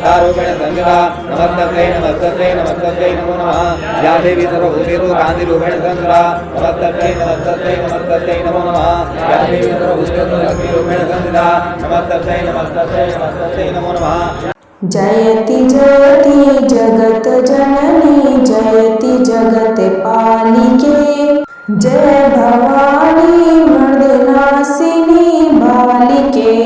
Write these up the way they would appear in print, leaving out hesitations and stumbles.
मातारूपेण संस्थिता नमस्तस्यै नमस्तस्यै नमस्तस्यै नमो नमः या देवी सर्वभूतेषु कान्तिरूपेण संस्थिता नमस्तस्यै नमस्तस्यै नमस्तस्यै नमो नमः या देवी सर्वभूतेषु लक्ष्मीरूपेण संस्थिता नमस्तस्यै नमस्तस्यै नमस्तस्यै नमो नमः। जयति जयति जगत जननी जयति जगत पालिके जय भवानी मर्दनासिनी बालिके।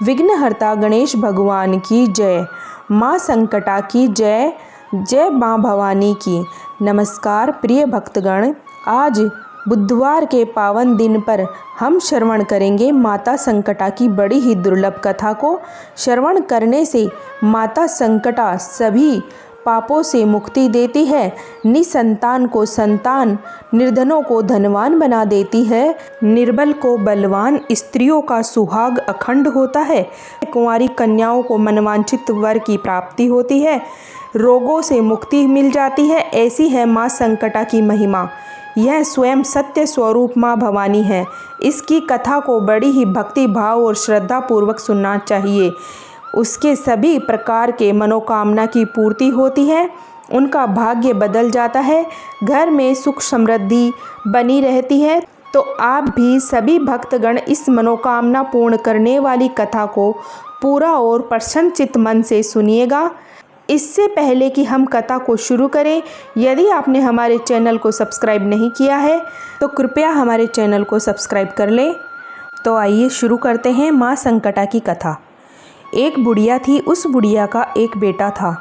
विघ्नहर्ता गणेश भगवान की जय, माँ संकटा की जय, जय माँ भवानी की। नमस्कार प्रिय भक्तगण, आज बुधवार के पावन दिन पर हम श्रवण करेंगे माता संकटा की बड़ी ही दुर्लभ कथा को। श्रवण करने से माता संकटा सभी पापों से मुक्ति देती है, निसंतान को संतान, निर्धनों को धनवान बना देती है, निर्बल को बलवान, स्त्रियों का सुहाग अखंड होता है, कुंवारी कन्याओं को मनवांछित वर की प्राप्ति होती है, रोगों से मुक्ति मिल जाती है। ऐसी है माँ संकटा की महिमा। यह स्वयं सत्य स्वरूप माँ भवानी है। इसकी कथा को बड़ी ही भक्ति भाव और श्रद्धा पूर्वक सुनना चाहिए। उसके सभी प्रकार के मनोकामना की पूर्ति होती है, उनका भाग्य बदल जाता है, घर में सुख समृद्धि बनी रहती है। तो आप भी सभी भक्तगण इस मनोकामना पूर्ण करने वाली कथा को पूरा और प्रसन्नचित्त मन से सुनिएगा। इससे पहले कि हम कथा को शुरू करें, यदि आपने हमारे चैनल को सब्सक्राइब नहीं किया है तो कृपया हमारे चैनल को सब्सक्राइब कर लें। तो आइए शुरू करते हैं माँ संकटा की कथा। एक बुढ़िया थी। उस बुढ़िया का एक बेटा था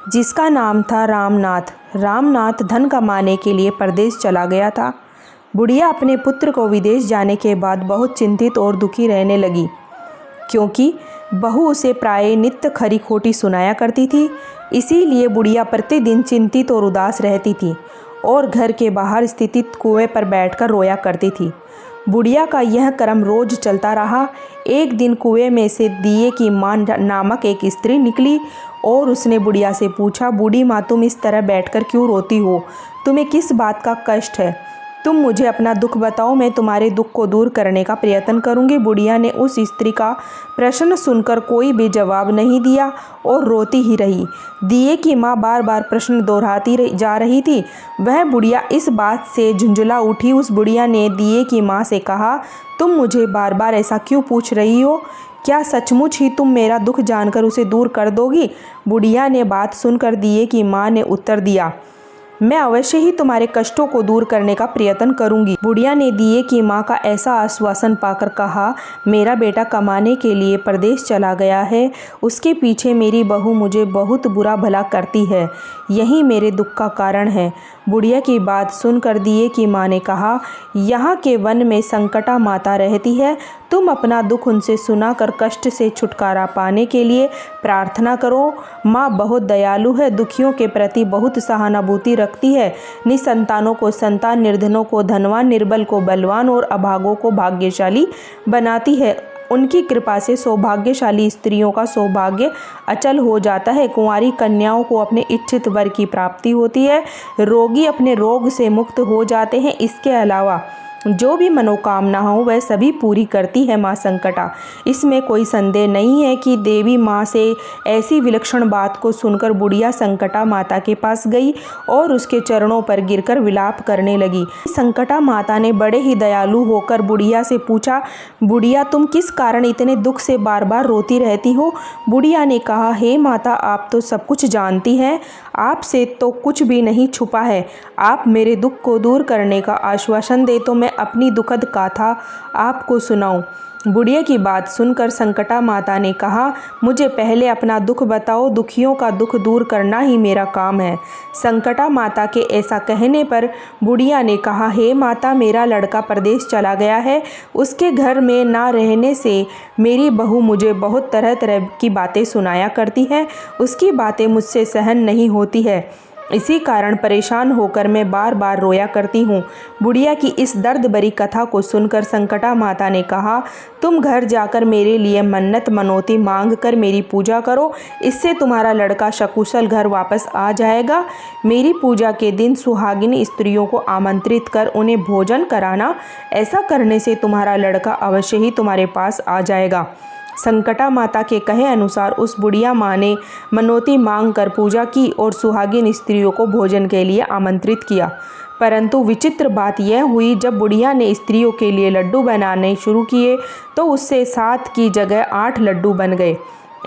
जिसका नाम था रामनाथ। रामनाथ धन कमाने के लिए परदेश चला गया था। बुढ़िया अपने पुत्र को विदेश जाने के बाद बहुत चिंतित और दुखी रहने लगी, क्योंकि बहू उसे प्राय नित्य खरी खोटी सुनाया करती थी। इसीलिए बुढ़िया प्रतिदिन चिंतित और उदास रहती थी और घर के बाहर स्थित कुएं पर बैठकर रोया करती थी। बुढ़िया का यह क्रम रोज चलता रहा। एक दिन कुएं में से दिए की माँ नामक एक स्त्री निकली और उसने बुढ़िया से पूछा, बूढ़ी माँ, तुम इस तरह बैठकर क्यों रोती हो? तुम्हें किस बात का कष्ट है? तुम मुझे अपना दुख बताओ, मैं तुम्हारे दुख को दूर करने का प्रयत्न करूंगी। बुढ़िया ने उस स्त्री का प्रश्न सुनकर कोई भी जवाब नहीं दिया और रोती ही रही। दिए की माँ बार बार प्रश्न दोहराती जा रही थी। वह बुढ़िया इस बात से झुंझला उठी। उस बुढ़िया ने दिए की माँ से कहा, तुम मुझे बार बार ऐसा क्यों पूछ रही हो? क्या सचमुच ही तुम मेरा दुख जानकर उसे दूर कर दोगी? बुढ़िया ने बात सुनकर दिए की माँ ने उत्तर दिया, मैं अवश्य ही तुम्हारे कष्टों को दूर करने का प्रयत्न करूंगी। बुढ़िया ने दिए की माँ का ऐसा आश्वासन पाकर कहा, मेरा बेटा कमाने के लिए परदेश चला गया है। उसके पीछे मेरी बहू मुझे बहुत बुरा भला करती है, यही मेरे दुख का कारण है। बुढ़िया की बात सुनकर दिए की माँ ने कहा, यहाँ के वन में संकटा माता रहती है, तुम अपना दुख उनसे सुनाकर कष्ट से छुटकारा पाने के लिए प्रार्थना करो। माँ बहुत दयालु है, दुखियों के प्रति बहुत सहानुभूति रखती है, निसंतानों को संतान, निर्धनों को धनवान, निर्बल को बलवान और अभागों को भाग्यशाली बनाती है। उनकी कृपा से सौभाग्यशाली स्त्रियों का सौभाग्य अचल हो जाता है, कुंवारी कन्याओं को अपने इच्छित वर की प्राप्ति होती है, रोगी अपने रोग से मुक्त हो जाते हैं। इसके अलावा जो भी मनोकामना हो वह सभी पूरी करती है माँ संकटा। इसमें कोई संदेह नहीं है कि देवी माँ से ऐसी विलक्षण बात को सुनकर बुढ़िया संकटा माता के पास गई और उसके चरणों पर गिरकर विलाप करने लगी। संकटा माता ने बड़े ही दयालु होकर बुढ़िया से पूछा, बुढ़िया, तुम किस कारण इतने दुख से बार बार रोती रहती हो? बुढ़िया ने कहा, हे माता, आप तो सब कुछ जानती हैं, आपसे तो कुछ भी नहीं छुपा है। आप मेरे दुख को दूर करने का आश्वासन दे तो मैं अपनी दुखद गाथा आपको सुनाऊं। बुढ़िया की बात सुनकर संकटा माता ने कहा, मुझे पहले अपना दुख बताओ, दुखियों का दुख दूर करना ही मेरा काम है। संकटा माता के ऐसा कहने पर बुढ़िया ने कहा, हे माता, मेरा लड़का परदेश चला गया है। उसके घर में ना रहने से मेरी बहू मुझे बहुत तरह तरह की बातें सुनाया करती है। उसकी बातें मुझसे सहन नहीं होती है। इसी कारण परेशान होकर मैं बार बार रोया करती हूँ। बुढ़िया की इस दर्द भरी कथा को सुनकर संकटा माता ने कहा, तुम घर जाकर मेरे लिए मन्नत मनौती मांग कर मेरी पूजा करो, इससे तुम्हारा लड़का सकुशल घर वापस आ जाएगा। मेरी पूजा के दिन सुहागिन स्त्रियों को आमंत्रित कर उन्हें भोजन कराना, ऐसा करने से तुम्हारा लड़का अवश्य ही तुम्हारे पास आ जाएगा। संकटा माता के कहे अनुसार उस बुढ़िया माँ ने मनौती मांग कर पूजा की और सुहागिन स्त्रियों को भोजन के लिए आमंत्रित किया। परंतु विचित्र बात यह हुई, जब बुढ़िया ने स्त्रियों के लिए लड्डू बनाने शुरू किए तो उससे 7 की जगह 8 लड्डू बन गए।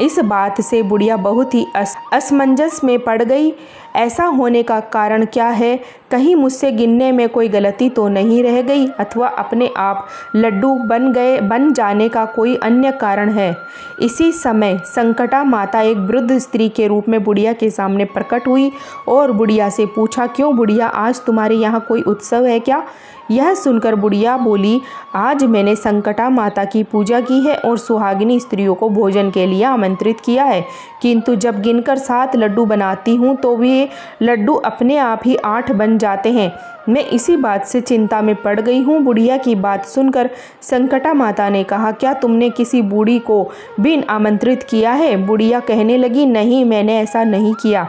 इस बात से बुढ़िया बहुत ही असमंजस में पड़ गई। ऐसा होने का कारण क्या है? कहीं मुझसे गिनने में कोई गलती तो नहीं रह गई, अथवा अपने आप लड्डू बन जाने का कोई अन्य कारण है। इसी समय संकटा माता एक वृद्ध स्त्री के रूप में बुढ़िया के सामने प्रकट हुई और बुढ़िया से पूछा, क्यों बुढ़िया, आज तुम्हारे यहाँ कोई उत्सव है क्या? यह सुनकर बुढ़िया बोली, आज मैंने संकटा माता की पूजा की है और सुहागिनी स्त्रियों को भोजन के लिए आमंत्रित किया है, किंतु जब गिनकर 7 लड्डू बनाती हूँ तो वे लड्डू अपने आप ही 8 बन जाते हैं। मैं इसी बात से चिंता में पड़ गई हूँ। बुढ़िया की बात सुनकर संकटा माता ने कहा, क्या तुमने किसी बूढ़ी को बिन आमंत्रित किया है? बुढ़िया कहने लगी, नहीं, मैंने ऐसा नहीं किया।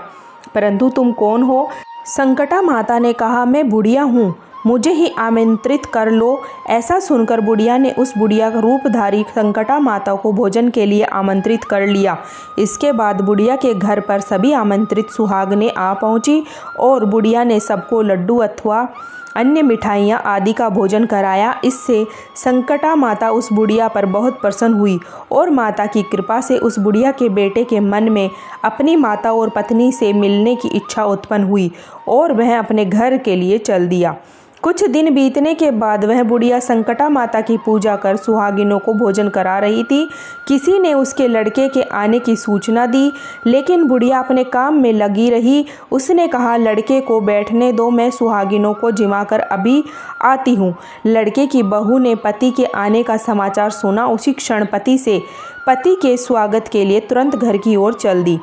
परंतु तुम कौन हो? संकटा माता ने कहा, मैं बुढ़िया हूँ, मुझे ही आमंत्रित कर लो। ऐसा सुनकर बुढ़िया ने उस बुढ़िया रूपधारी संकटा माता को भोजन के लिए आमंत्रित कर लिया। इसके बाद बुढ़िया के घर पर सभी आमंत्रित सुहागनें आ पहुंची और बुढ़िया ने सबको लड्डू अथवा अन्य मिठाइयाँ आदि का भोजन कराया। इससे संकटा माता उस बुढ़िया पर बहुत प्रसन्न हुई और माता की कृपा से उस बुढ़िया के बेटे के मन में अपनी माता और पत्नी से मिलने की इच्छा उत्पन्न हुई और वह अपने घर के लिए चल दिया। कुछ दिन बीतने के बाद वह बुढ़िया संकटा माता की पूजा कर सुहागिनों को भोजन करा रही थी। किसी ने उसके लड़के के आने की सूचना दी, लेकिन बुढ़िया अपने काम में लगी रही। उसने कहा, लड़के को बैठने दो, मैं सुहागिनों को जिमा कर अभी आती हूँ। लड़के की बहू ने पति के आने का समाचार सुना। उसी क्षण पति के स्वागत के लिए तुरंत घर की ओर चल दी।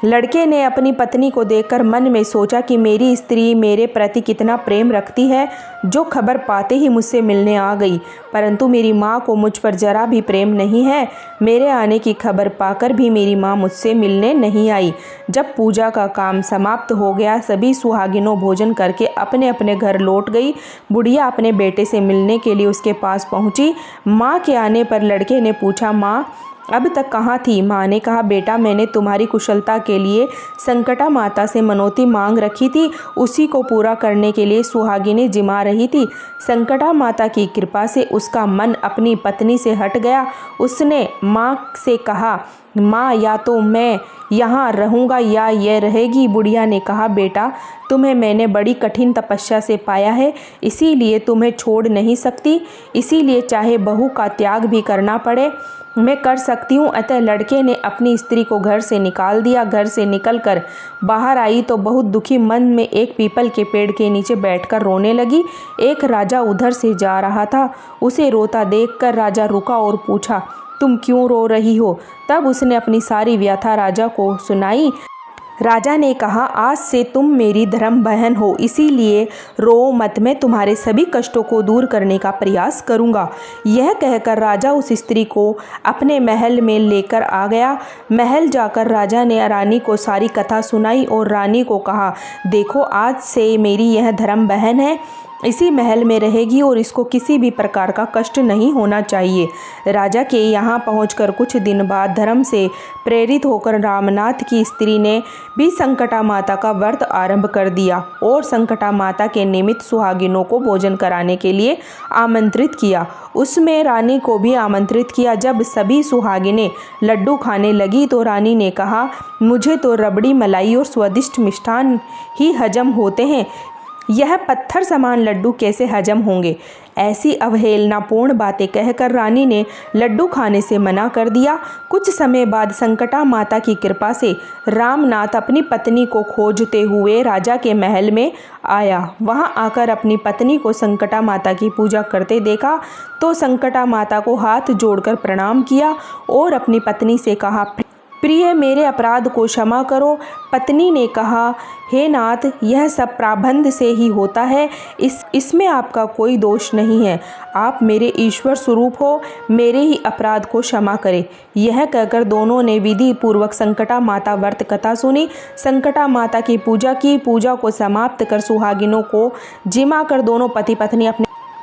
लड़के ने अपनी पत्नी को देखकर मन में सोचा कि मेरी स्त्री मेरे प्रति कितना प्रेम रखती है, जो खबर पाते ही मुझसे मिलने आ गई। परंतु मेरी माँ को मुझ पर जरा भी प्रेम नहीं है। मेरे आने की खबर पाकर भी मेरी माँ मुझसे मिलने नहीं आई। जब पूजा का काम समाप्त हो गया, सभी सुहागिनों भोजन करके अपने अपने घर लौट गई। बुढ़िया अपने बेटे से मिलने के लिए उसके पास पहुँची। माँ के आने पर लड़के ने पूछा, माँ अब तक कहाँ थी? माँ ने कहा, बेटा, मैंने तुम्हारी कुशलता के लिए संकटा माता से मनौती मांग रखी थी, उसी को पूरा करने के लिए सुहागिनें जिमा रही थी। संकटा माता की कृपा से उसका मन अपनी पत्नी से हट गया। उसने माँ से कहा, माँ, या तो मैं यहाँ रहूँगा या यह रहेगी। बुढ़िया ने कहा, बेटा, तुम्हें मैंने बड़ी कठिन तपस्या से पाया है, इसीलिए तुम्हें छोड़ नहीं सकती। इसीलिए चाहे बहू का त्याग भी करना पड़े, मैं कर सकती हूँ। अतः लड़के ने अपनी स्त्री को घर से निकाल दिया। घर से निकलकर बाहर आई तो बहुत दुखी मन में एक पीपल के पेड़ के नीचे बैठकर रोने लगी। एक राजा उधर से जा रहा था। उसे रोता देखकर राजा रुका और पूछा, तुम क्यों रो रही हो? तब उसने अपनी सारी व्यथा राजा को सुनाई। राजा ने कहा, आज से तुम मेरी धर्म बहन हो, इसीलिए रो मत, मैं तुम्हारे सभी कष्टों को दूर करने का प्रयास करूंगा। यह कहकर राजा उस स्त्री को अपने महल में लेकर आ गया। महल जाकर राजा ने रानी को सारी कथा सुनाई और रानी को कहा, देखो, आज से मेरी यह धर्म बहन है, इसी महल में रहेगी और इसको किसी भी प्रकार का कष्ट नहीं होना चाहिए। राजा के यहाँ पहुँचकर कुछ दिन बाद धर्म से प्रेरित होकर रामनाथ की स्त्री ने भी संकटा माता का व्रत आरंभ कर दिया और संकटा माता के निमित्त सुहागिनों को भोजन कराने के लिए आमंत्रित किया। उसमें रानी को भी आमंत्रित किया। जब सभी सुहागिनें लड्डू खाने लगी तो रानी ने कहा, मुझे तो रबड़ी, मलाई और स्वादिष्ट मिष्ठान ही हजम होते हैं, यह पत्थर समान लड्डू कैसे हजम होंगे? ऐसी अवहेलनापूर्ण बातें कहकर रानी ने लड्डू खाने से मना कर दिया। कुछ समय बाद संकटा माता की कृपा से रामनाथ अपनी पत्नी को खोजते हुए राजा के महल में आया। वहां आकर अपनी पत्नी को संकटा माता की पूजा करते देखा तो संकटा माता को हाथ जोड़कर प्रणाम किया और अपनी पत्नी से कहा, प्रिय, मेरे अपराध को क्षमा करो। पत्नी ने कहा, हे नाथ, यह सब प्रारब्ध से ही होता है, इसमें आपका कोई दोष नहीं है। आप मेरे ईश्वर स्वरूप हो, मेरे ही अपराध को क्षमा करें। यह कहकर दोनों ने विधि पूर्वक संकटा माता व्रत कथा सुनी, संकटा माता की पूजा की। पूजा को समाप्त कर सुहागिनों को जिमा कर दोनों पति पत्नी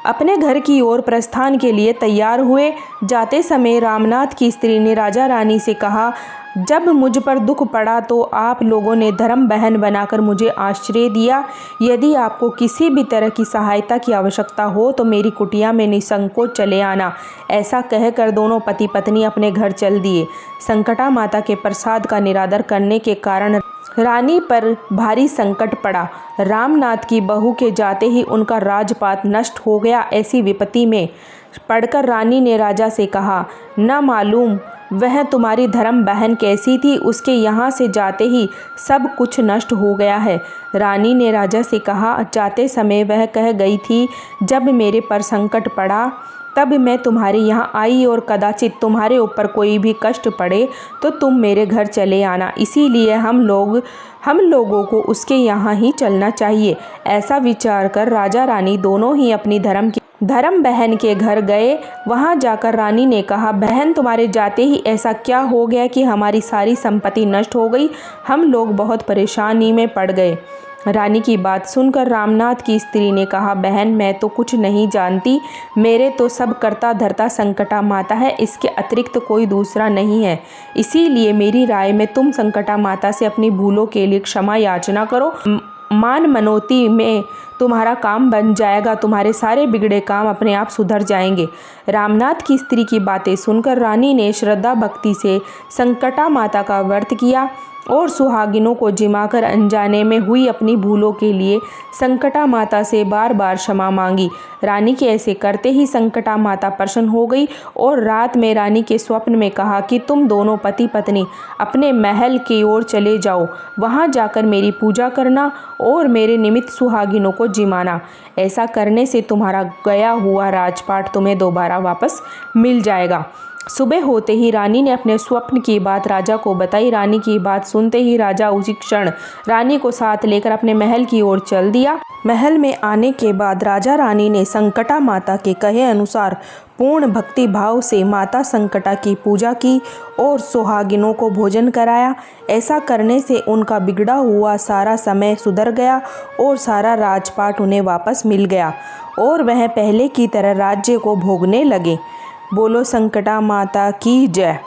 अपने घर की ओर प्रस्थान के लिए तैयार हुए। जाते समय रामनाथ की स्त्री ने राजा रानी से कहा, जब मुझ पर दुख पड़ा तो आप लोगों ने धर्म बहन बनाकर मुझे आश्रय दिया। यदि आपको किसी भी तरह की सहायता की आवश्यकता हो तो मेरी कुटिया में निसंकोच चले आना। ऐसा कहकर दोनों पति पत्नी अपने घर चल दिए। संकटा माता के प्रसाद का निरादर करने के कारण रानी पर भारी संकट पड़ा। रामनाथ की बहू के जाते ही उनका राजपाट नष्ट हो गया। ऐसी विपत्ति में पड़कर रानी ने राजा से कहा, न मालूम वह तुम्हारी धर्म बहन कैसी थी, उसके यहाँ से जाते ही सब कुछ नष्ट हो गया है। रानी ने राजा से कहा, जाते समय वह कह गई थी, जब मेरे पर संकट पड़ा तब मैं तुम्हारे यहाँ आई और कदाचित तुम्हारे ऊपर कोई भी कष्ट पड़े तो तुम मेरे घर चले आना। इसीलिए हम लोगों को उसके यहाँ ही चलना चाहिए। ऐसा विचार कर राजा रानी दोनों ही अपनी धर्म बहन के घर गए। वहां जाकर रानी ने कहा, बहन तुम्हारे जाते ही ऐसा क्या हो गया कि हमारी सारी संपत्ति नष्ट हो गई। हम लोग बहुत परेशानी में पड़ गए। रानी की बात सुनकर रामनाथ की स्त्री ने कहा, बहन मैं तो कुछ नहीं जानती, मेरे तो सब करता धरता संकटा माता है, इसके अतिरिक्त कोई दूसरा नहीं है। इसीलिए मेरी राय में तुम संकटा माता से अपनी भूलों के लिए क्षमा याचना करो। मान मनोती में तुम्हारा काम बन जाएगा, तुम्हारे सारे बिगड़े काम अपने आप सुधर जाएंगे। रामनाथ की स्त्री की बातें सुनकर रानी ने श्रद्धा भक्ति से संकटा माता का व्रत किया और सुहागिनों को जिमाकर अनजाने में हुई अपनी भूलों के लिए संकटा माता से बार बार क्षमा मांगी। रानी के ऐसे करते ही संकटा माता प्रसन्न हो गई और रात में रानी के स्वप्न में कहा कि तुम दोनों पति पत्नी अपने महल की ओर चले जाओ, वहां जाकर मेरी पूजा करना और मेरे निमित्त सुहागिनों को जिमाना। ऐसा करने से तुम्हारा गया हुआ राजपाट तुम्हें दोबारा वापस मिल जाएगा। सुबह होते ही रानी ने अपने स्वप्न की बात राजा को बताई। रानी की बात सुनते ही राजा उसी क्षण रानी को साथ लेकर अपने महल की ओर चल दिया। महल में आने के बाद राजा रानी ने संकटा माता के कहे अनुसार पूर्ण भक्ति भाव से माता संकटा की पूजा की और सुहागिनों को भोजन कराया। ऐसा करने से उनका बिगड़ा हुआ सारा समय सुधर गया और सारा राजपाट उन्हें वापस मिल गया और वह पहले की तरह राज्य को भोगने लगे। बोलो संकटा माता की जय।